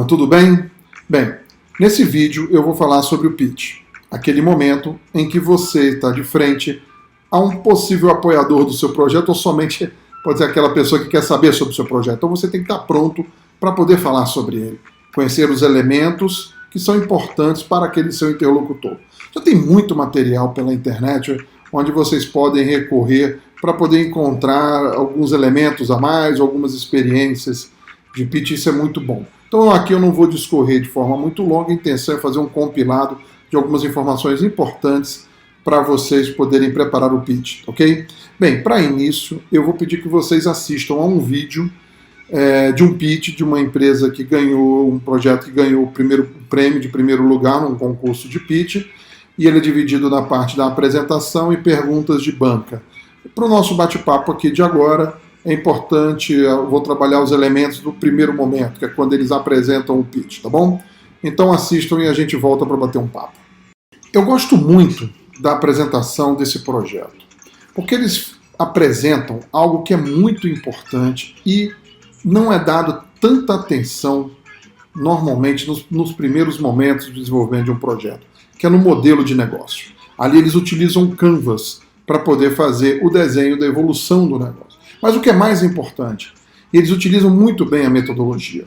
Tudo bem? Bem, nesse vídeo eu vou falar sobre o pitch, aquele momento em que você está de frente a um possível apoiador do seu projeto ou somente pode ser aquela pessoa que quer saber sobre o seu projeto. Então você tem que estar pronto para poder falar sobre ele, conhecer os elementos que são importantes para aquele seu interlocutor. Já tem muito material pela internet onde vocês podem recorrer para poder encontrar alguns elementos a mais, algumas experiências de pitch. Isso é muito bom. Então aqui eu não vou discorrer de forma muito longa, a intenção é fazer um compilado de algumas informações importantes para vocês poderem preparar o pitch, ok? Bem, para início eu vou pedir que vocês assistam a um vídeo de um pitch de uma empresa que ganhou, um projeto que ganhou o prêmio de primeiro lugar num concurso de pitch, e ele é dividido na parte da apresentação e perguntas de banca. Para o nosso bate-papo aqui de agora, é importante, eu vou trabalhar os elementos do primeiro momento, que é quando eles apresentam o pitch, tá bom? Então assistam e a gente volta para bater um papo. Eu gosto muito da apresentação desse projeto, porque eles apresentam algo que é muito importante e não é dado tanta atenção normalmente nos primeiros momentos de desenvolvimento de um projeto, que é no modelo de negócio. Ali eles utilizam Canvas para poder fazer o desenho da evolução do negócio. Mas o que é mais importante, eles utilizam muito bem a metodologia.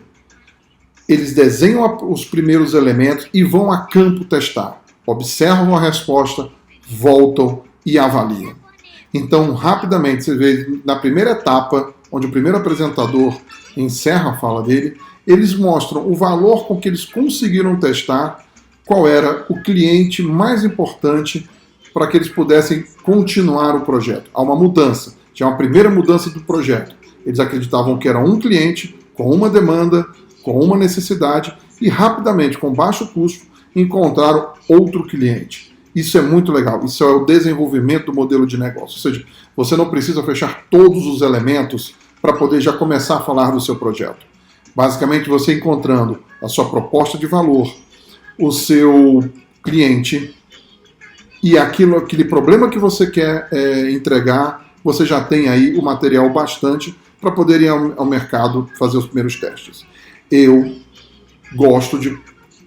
Eles desenham os primeiros elementos e vão a campo testar. Observam a resposta, voltam e avaliam. Então, rapidamente, você vê na primeira etapa, onde o primeiro apresentador encerra a fala dele, eles mostram o valor com que eles conseguiram testar, qual era o cliente mais importante para que eles pudessem continuar o projeto. Há uma mudança. Tinha uma primeira mudança do projeto. Eles acreditavam que era um cliente, com uma demanda, com uma necessidade, e rapidamente, com baixo custo, encontraram outro cliente. Isso é muito legal. Isso é o desenvolvimento do modelo de negócio. Ou seja, você não precisa fechar todos os elementos para poder já começar a falar do seu projeto. Basicamente, você encontrando a sua proposta de valor, o seu cliente e aquele problema que você quer entregar, você já tem aí o material bastante para poder ir ao mercado fazer os primeiros testes. Eu gosto de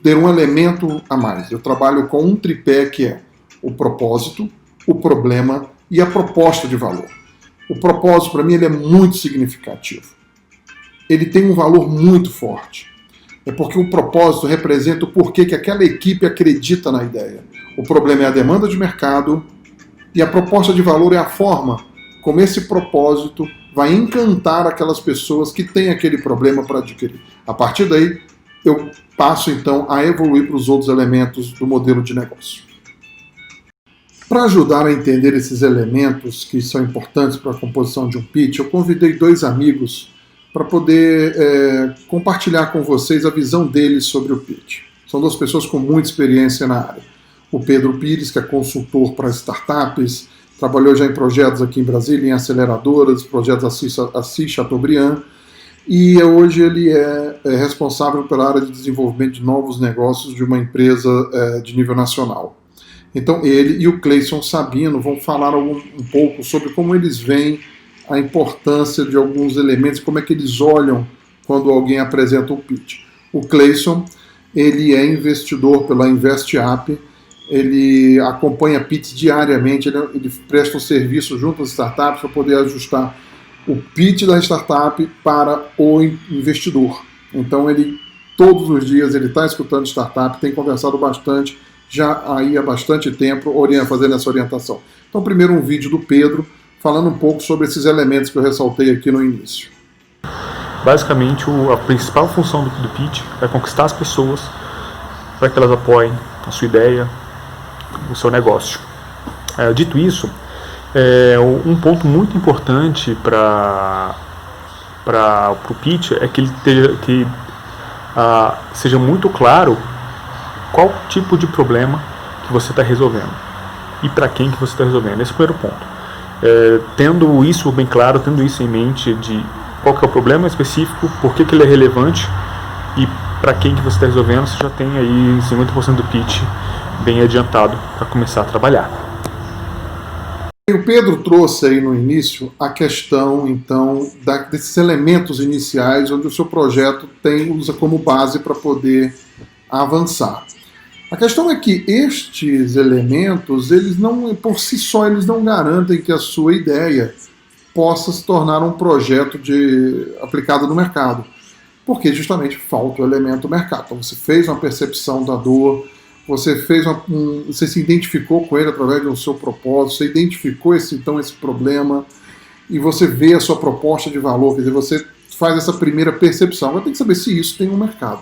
ter um elemento a mais. Eu trabalho com um tripé que é o propósito, o problema e a proposta de valor. O propósito, para mim, ele é muito significativo. Ele tem um valor muito forte. É porque o propósito representa o porquê que aquela equipe acredita na ideia. O problema é a demanda de mercado e a proposta de valor é a forma como esse propósito vai encantar aquelas pessoas que têm aquele problema para adquirir. A partir daí, eu passo então a evoluir para os outros elementos do modelo de negócio. Para ajudar a entender esses elementos que são importantes para a composição de um pitch, eu convidei dois amigos para poder compartilhar com vocês a visão deles sobre o pitch. São duas pessoas com muita experiência na área. O Pedro Pires, que é consultor para startups, trabalhou já em projetos aqui em Brasília, em aceleradoras, projetos Assis Chateaubriand, e hoje ele é responsável pela área de desenvolvimento de novos negócios de uma empresa de nível nacional. Então ele e o Cleison Sabino vão falar um pouco sobre como eles veem a importância de alguns elementos, como é que eles olham quando alguém apresenta um pitch. O Cleison, ele é investidor pela InvestApp, ele acompanha pitch diariamente, ele presta um serviço junto às startups para poder ajustar o pitch da startup para o investidor. Então todos os dias ele está escutando startup, tem conversado bastante, já aí há bastante tempo, fazendo essa orientação. Então primeiro um vídeo do Pedro, falando um pouco sobre esses elementos que eu ressaltei aqui no início. Basicamente, a principal função do pitch é conquistar as pessoas para que elas apoiem a sua ideia, o seu negócio. Dito isso, um ponto muito importante para o pitch é que ele seja muito claro qual tipo de problema que você está resolvendo e para quem que você está resolvendo. Esse é o primeiro ponto. Tendo isso bem claro, tendo isso em mente de qual que é o problema específico, por que ele é relevante e para quem que você está resolvendo, você já tem aí 50% do pitch bem adiantado para começar a trabalhar. O Pedro trouxe aí no início a questão, então, desses elementos iniciais onde o seu projeto usa como base para poder avançar. A questão é que estes elementos, eles não, por si só, eles não garantem que a sua ideia possa se tornar um projeto aplicado no mercado, porque justamente falta o elemento mercado. Então você fez uma percepção da dor, você se identificou com ele através do seu propósito, você identificou esse problema e você vê a sua proposta de valor, quer dizer, você faz essa primeira percepção. Agora tem que saber se isso tem um mercado.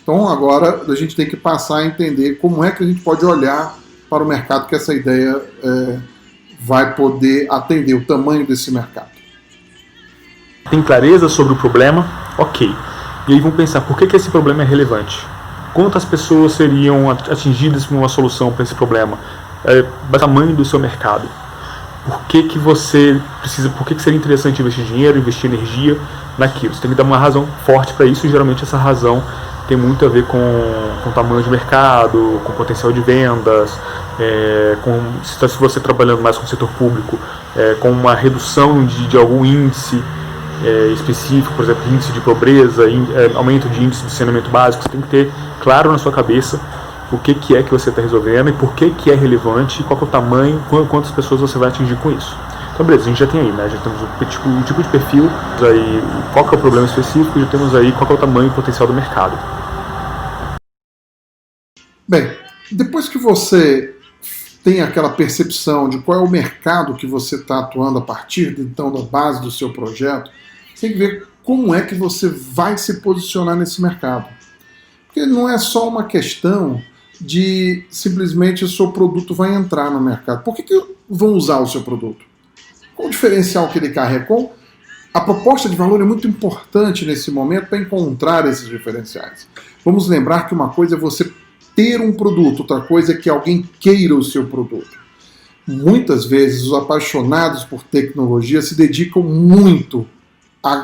Então agora a gente tem que passar a entender como é que a gente pode olhar para o mercado que essa ideia vai poder atender, o tamanho desse mercado. Tem clareza sobre o problema? Ok. E aí vamos pensar, por que esse problema é relevante? Quantas pessoas seriam atingidas por uma solução para esse problema? O tamanho do seu mercado. Por que você precisa? Por que seria interessante investir dinheiro, investir energia naquilo? Você tem que dar uma razão forte para isso, e geralmente essa razão tem muito a ver com o tamanho de mercado, com o potencial de vendas, se você trabalhando mais com o setor público, com uma redução de algum índice específico, por exemplo, índice de pobreza, aumento de índice de saneamento básico. Você tem que ter claro na sua cabeça o que é que você está resolvendo e por que é relevante, qual é o tamanho, quantas pessoas você vai atingir com isso. Então, beleza, a gente já tem aí, né? Já temos o tipo de perfil, aí, qual que é o problema específico, já temos aí qual que é o tamanho e potencial do mercado. Bem, depois que você tem aquela percepção de qual é o mercado que você está atuando a partir, então, da base do seu projeto, você tem que ver como é que você vai se posicionar nesse mercado. Porque não é só uma questão de simplesmente o seu produto vai entrar no mercado. Por que vão usar o seu produto? Qual o diferencial que ele carrega? A proposta de valor é muito importante nesse momento para encontrar esses diferenciais. Vamos lembrar que uma coisa é você ter um produto, outra coisa é que alguém queira o seu produto. Muitas vezes os apaixonados por tecnologia se dedicam muito a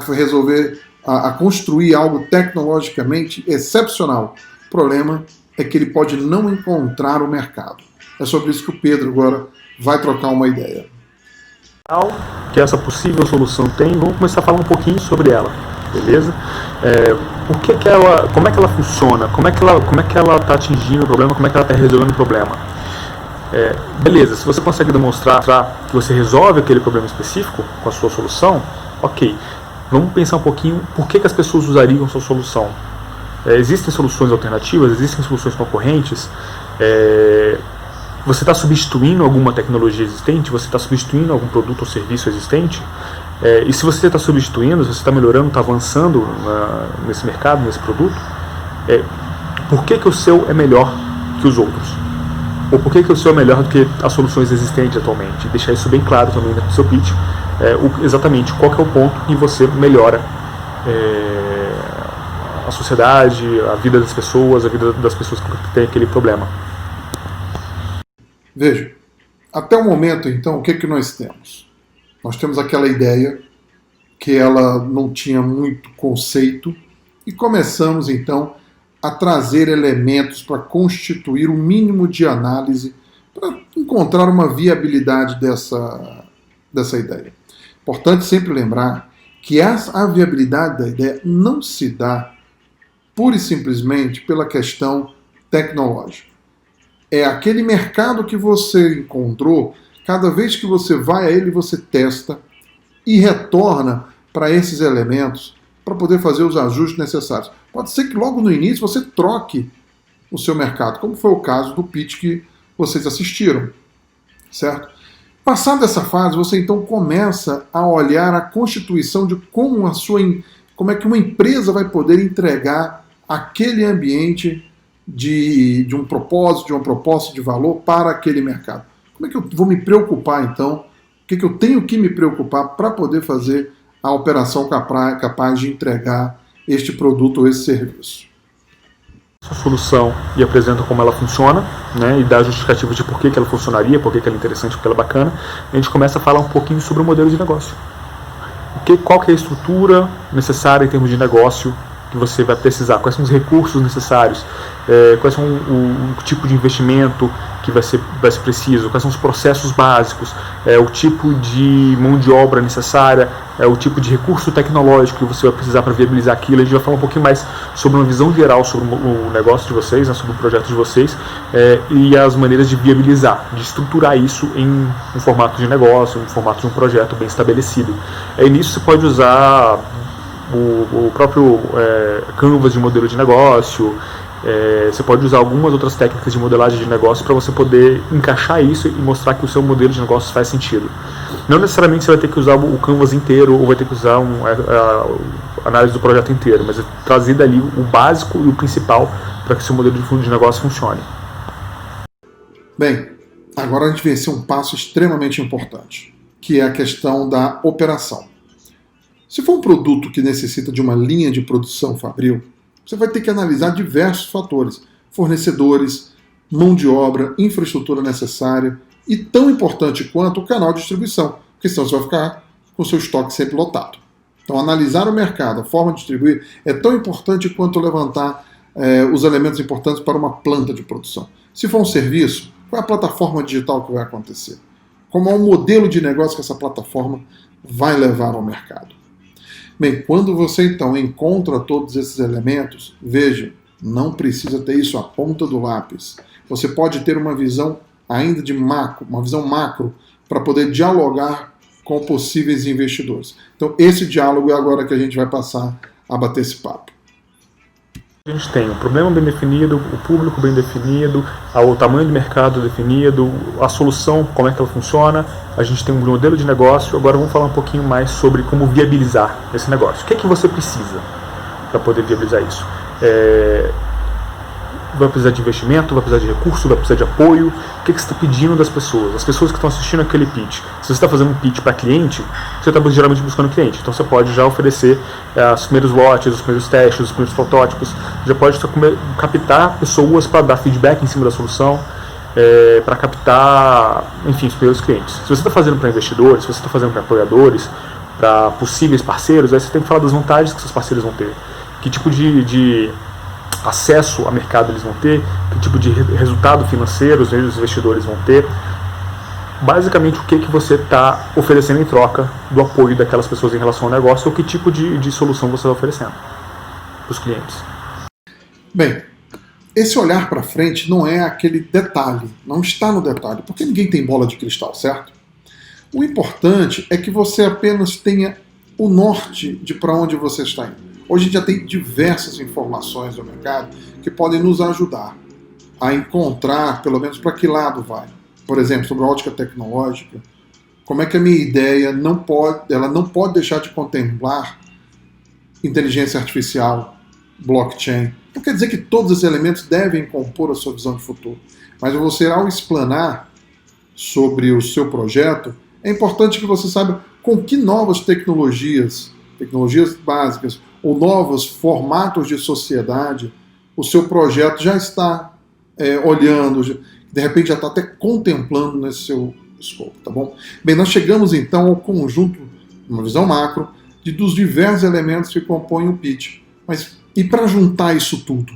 a construir algo tecnologicamente excepcional. O problema é que ele pode não encontrar o mercado. É sobre isso que o Pedro agora vai trocar uma ideia. Que essa possível solução tem, vamos começar a falar um pouquinho sobre ela, beleza? Como é que ela funciona? Como é que ela está atingindo o problema? Como é que ela está resolvendo o problema? Beleza, se você consegue demonstrar que você resolve aquele problema específico com a sua solução, ok. Vamos pensar um pouquinho por que as pessoas usariam a sua solução. Existem soluções alternativas, existem soluções concorrentes. Você está substituindo alguma tecnologia existente? Você está substituindo algum produto ou serviço existente? E se você está substituindo, se você está melhorando, está avançando nesse mercado, nesse produto, por que o seu é melhor que os outros? Ou por que o seu é melhor do que as soluções existentes atualmente? Deixar isso bem claro também no seu pitch, exatamente qual que é o ponto em que você melhora a sociedade, a vida das pessoas, a vida das pessoas que têm aquele problema. Veja, até o momento, então, o que nós temos? Nós temos aquela ideia que ela não tinha muito conceito e começamos, então, a trazer elementos para constituir um mínimo de análise para encontrar uma viabilidade dessa ideia. Importante sempre lembrar que a viabilidade da ideia não se dá pura e simplesmente pela questão tecnológica. É aquele mercado que você encontrou, cada vez que você vai a ele, você testa e retorna para esses elementos para poder fazer os ajustes necessários. Pode ser que logo no início você troque o seu mercado, como foi o caso do pitch que vocês assistiram, certo? Passada essa fase, você então começa a olhar a constituição de como é que uma empresa vai poder entregar aquele ambiente de um propósito, de uma proposta de valor para aquele mercado. Como é que eu vou me preocupar, então? O que eu tenho que me preocupar para poder fazer a operação capaz de entregar este produto ou esse serviço? A solução e apresenta como ela funciona, né, e dá justificativa de por que ela funcionaria, por que ela é interessante, por que ela é bacana. A gente começa a falar um pouquinho sobre o modelo de negócio. Qual que é a estrutura necessária em termos de negócio que você vai precisar, quais são os recursos necessários, quais são o tipo de investimento que vai ser preciso, quais são os processos básicos, o tipo de mão de obra necessária, o tipo de recurso tecnológico que você vai precisar para viabilizar aquilo. A gente vai falar um pouquinho mais sobre uma visão geral sobre o negócio de vocês, né, sobre o projeto de vocês, e as maneiras de viabilizar, de estruturar isso em um formato de negócio, um formato de um projeto bem estabelecido. E nisso você pode usar o próprio Canvas de modelo de negócio. Você pode usar algumas outras técnicas de modelagem de negócio para você poder encaixar isso e mostrar que o seu modelo de negócio faz sentido. Não necessariamente você vai ter que usar o Canvas inteiro ou vai ter que usar a análise do projeto inteiro, mas trazer dali o básico e o principal para que o seu modelo de negócio funcione. Bem, agora a gente venceu um passo extremamente importante, que é a questão da operação. Se for um produto que necessita de uma linha de produção fabril, você vai ter que analisar diversos fatores: fornecedores, mão de obra, infraestrutura necessária e, tão importante quanto, o canal de distribuição, porque senão você vai ficar com o seu estoque sempre lotado. Então, analisar o mercado, a forma de distribuir, é tão importante quanto levantar os elementos importantes para uma planta de produção. Se for um serviço, qual é a plataforma digital que vai acontecer? Como é o modelo de negócio que essa plataforma vai levar ao mercado? Bem, quando você então encontra todos esses elementos, veja, não precisa ter isso à ponta do lápis. Você pode ter uma visão ainda de macro, uma visão macro, para poder dialogar com possíveis investidores. Então, esse diálogo é agora que a gente vai passar a bater esse papo. A gente tem o problema bem definido, o público bem definido, o tamanho do mercado definido, a solução, como é que ela funciona, a gente tem um modelo de negócio. Agora vamos falar um pouquinho mais sobre como viabilizar esse negócio. O que é que você precisa para poder viabilizar isso? Vai precisar de investimento, vai precisar de recurso, vai precisar de apoio. O que você está pedindo das pessoas? As pessoas que estão assistindo aquele pitch. Se você está fazendo um pitch para cliente, você está geralmente buscando cliente. Então você pode já oferecer os primeiros lotes, os primeiros testes, os primeiros protótipos. Já pode captar pessoas para dar feedback em cima da solução, para captar, enfim, os primeiros clientes. Se você está fazendo para investidores, se você está fazendo para apoiadores, para possíveis parceiros, aí você tem que falar das vantagens que seus parceiros vão ter. Que tipo de acesso a mercado eles vão ter, que tipo de resultado financeiro os investidores vão ter. Basicamente, o que você está oferecendo em troca do apoio daquelas pessoas em relação ao negócio, ou que tipo de solução você está oferecendo para os clientes. Bem, esse olhar para frente não é aquele detalhe, não está no detalhe, porque ninguém tem bola de cristal, certo? O importante é que você apenas tenha o norte de para onde você está indo. Hoje a gente já tem diversas informações do mercado que podem nos ajudar a encontrar, pelo menos, para que lado vai. Por exemplo, sobre a ótica tecnológica, como é que a minha ideia não pode deixar de contemplar inteligência artificial, blockchain. Não quer dizer que todos esses elementos devem compor a sua visão de futuro, mas você, ao explanar sobre o seu projeto, é importante que você saiba com que novas tecnologias básicas, ou novos formatos de sociedade, o seu projeto já está olhando, de repente já está até contemplando nesse seu escopo, tá bom? Bem, nós chegamos então ao conjunto, uma visão macro, dos diversos elementos que compõem o pitch. Mas e para juntar isso tudo?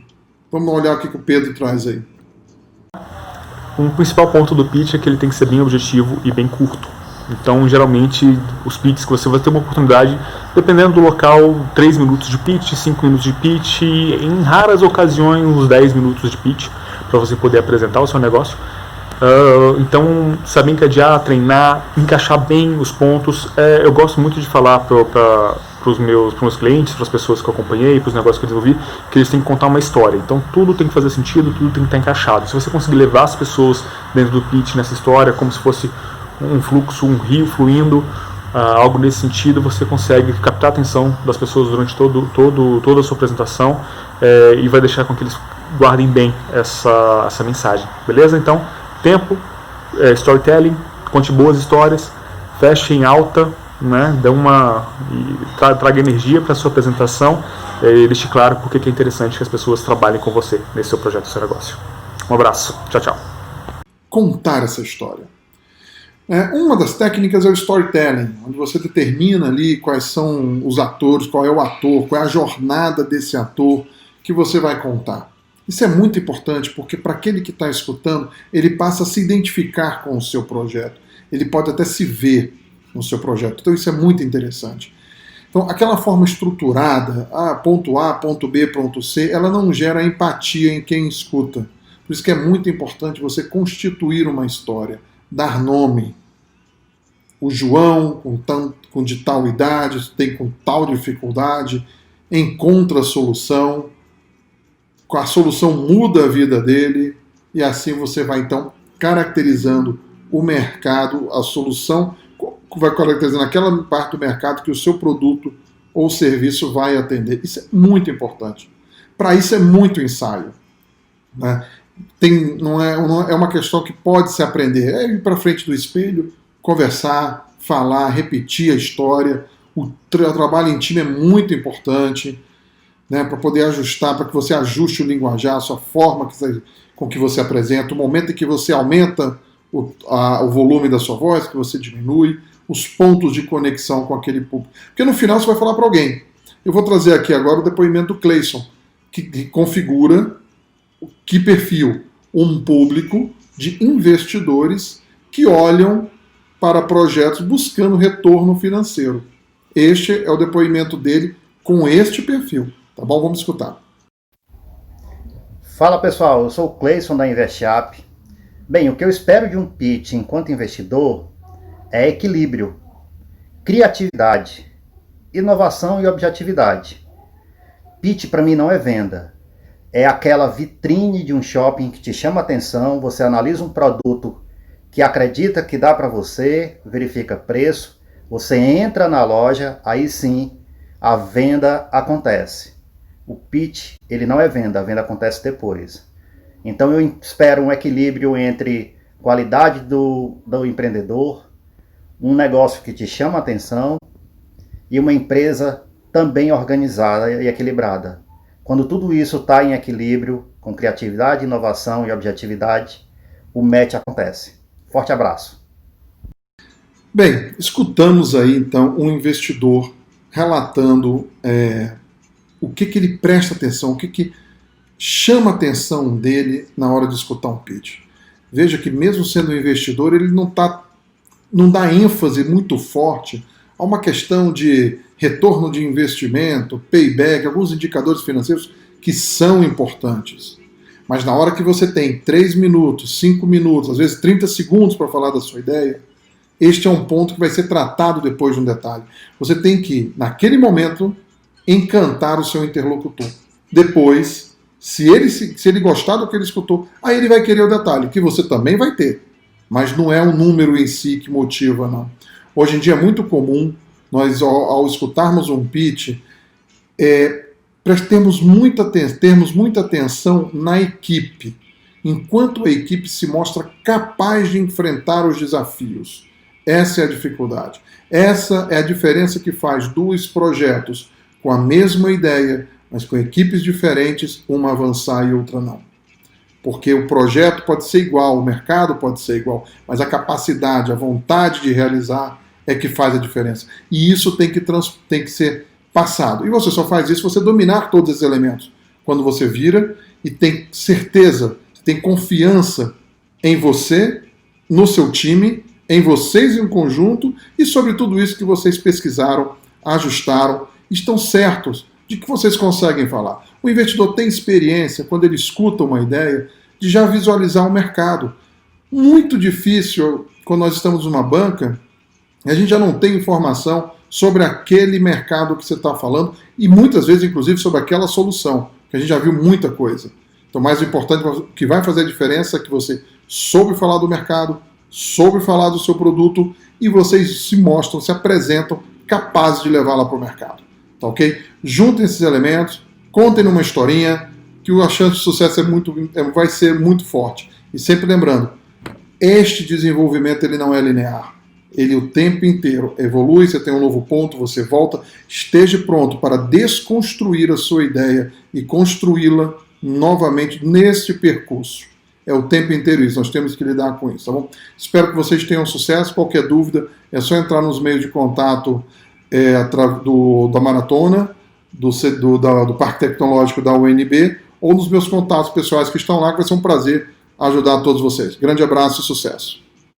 Vamos olhar o que o Pedro traz aí. Um principal ponto do pitch é que ele tem que ser bem objetivo e bem curto. Então, geralmente, os pitches que você vai ter uma oportunidade, dependendo do local, 3 minutos de pitch, 5 minutos de pitch, em raras ocasiões, uns 10 minutos de pitch, para você poder apresentar o seu negócio. Então, saber encadear, treinar, encaixar bem os pontos. Eu gosto muito de falar para os meus clientes, para as pessoas que eu acompanhei, para os negócios que eu desenvolvi, que eles têm que contar uma história. Então, tudo tem que fazer sentido, tudo tem que estar encaixado. Se você conseguir levar as pessoas dentro do pitch, nessa história, como se fosse um fluxo, um rio fluindo, algo nesse sentido, você consegue captar a atenção das pessoas durante toda a sua apresentação e vai deixar com que eles guardem bem essa mensagem. Beleza? Então, tempo, storytelling, conte boas histórias, feche em alta, né? Traga energia para a sua apresentação e deixe claro porque é interessante que as pessoas trabalhem com você nesse seu projeto, seu negócio. Um abraço. Tchau, tchau. Contar essa história. Uma das técnicas é o storytelling, onde você determina ali quais são os atores, qual é o ator, qual é a jornada desse ator que você vai contar. Isso é muito importante, porque para aquele que está escutando, ele passa a se identificar com o seu projeto. Ele pode até se ver no seu projeto. Então isso é muito interessante. Então aquela forma estruturada, ponto A, ponto B, ponto C, ela não gera empatia em quem escuta. Por isso que é muito importante você constituir uma história, dar nome. O João, com de tal idade, tem com tal dificuldade, encontra a solução muda a vida dele, e assim você vai então caracterizando o mercado, a solução vai caracterizando aquela parte do mercado que o seu produto ou serviço vai atender. Isso é muito importante. Para isso é muito ensaio. Né? É uma questão que pode se aprender. É ir para frente do espelho, conversar, falar, repetir a história. O trabalho em time é muito importante, né, para poder ajustar, para que você ajuste o linguajar, a sua forma com que você apresenta, o momento em que você aumenta o volume da sua voz, que você diminui, os pontos de conexão com aquele público. Porque no final você vai falar para alguém. Eu vou trazer aqui agora o depoimento do Cleison, que configura que perfil? Um público de investidores que olham para projetos buscando retorno financeiro. Este é o depoimento dele com este perfil. Tá bom? Vamos escutar. Fala pessoal, eu sou o Cleison da InvestUp. Bem, o que eu espero de um pitch enquanto investidor é equilíbrio, criatividade, inovação e objetividade. Pitch para mim não é venda. É aquela vitrine de um shopping que te chama a atenção, você analisa um produto que acredita que dá para você, verifica preço, você entra na loja, aí sim a venda acontece. O pitch, ele não é venda, a venda acontece depois. Então eu espero um equilíbrio entre qualidade do empreendedor, um negócio que te chama a atenção e uma empresa também organizada e equilibrada. Quando tudo isso está em equilíbrio, com criatividade, inovação e objetividade, o match acontece. Forte abraço. Bem, escutamos aí então um investidor relatando o que ele presta atenção, o que chama a atenção dele na hora de escutar um pitch. Veja que mesmo sendo um investidor, ele não dá ênfase muito forte a uma questão de retorno de investimento, payback, alguns indicadores financeiros que são importantes. Mas na hora que você tem 3 minutos, 5 minutos, às vezes 30 segundos para falar da sua ideia, este é um ponto que vai ser tratado depois de um detalhe. Você tem que, naquele momento, encantar o seu interlocutor. Depois, se ele gostar do que ele escutou, aí ele vai querer o detalhe, que você também vai ter. Mas não é o número em si que motiva, não. Hoje em dia é muito comum, nós ao escutarmos um pitch, termos muita atenção na equipe, enquanto a equipe se mostra capaz de enfrentar os desafios. Essa é a dificuldade. Essa é a diferença que faz 2 projetos com a mesma ideia, mas com equipes diferentes, uma avançar e outra não. Porque o projeto pode ser igual, o mercado pode ser igual, mas a capacidade, a vontade de realizar é que faz a diferença. E isso tem que ser passado. E você só faz isso se você dominar todos esses elementos. Quando você vira e tem certeza, tem confiança em você, no seu time, em vocês em conjunto e sobre tudo isso que vocês pesquisaram, ajustaram, estão certos de que vocês conseguem falar. O investidor tem experiência, quando ele escuta uma ideia, de já visualizar o mercado. Muito difícil, quando nós estamos numa banca, a gente já não tem informação sobre aquele mercado que você está falando e muitas vezes, inclusive, sobre aquela solução, que a gente já viu muita coisa. Então, o mais importante, o que vai fazer a diferença é que você soube falar do mercado, soube falar do seu produto e vocês se mostram, se apresentam capazes de levá-la para o mercado. Tá ok? Juntem esses elementos, contem numa historinha, que a chance de sucesso vai ser muito forte. E sempre lembrando, este desenvolvimento ele não é linear. Ele o tempo inteiro evolui, você tem um novo ponto, você volta, esteja pronto para desconstruir a sua ideia e construí-la novamente neste percurso. É o tempo inteiro isso, nós temos que lidar com isso, tá bom? Espero que vocês tenham sucesso, qualquer dúvida é só entrar nos meios de contato da Maratona, do Parque Tecnológico da UNB, ou nos meus contatos pessoais que estão lá, que vai ser um prazer ajudar todos vocês. Grande abraço e sucesso!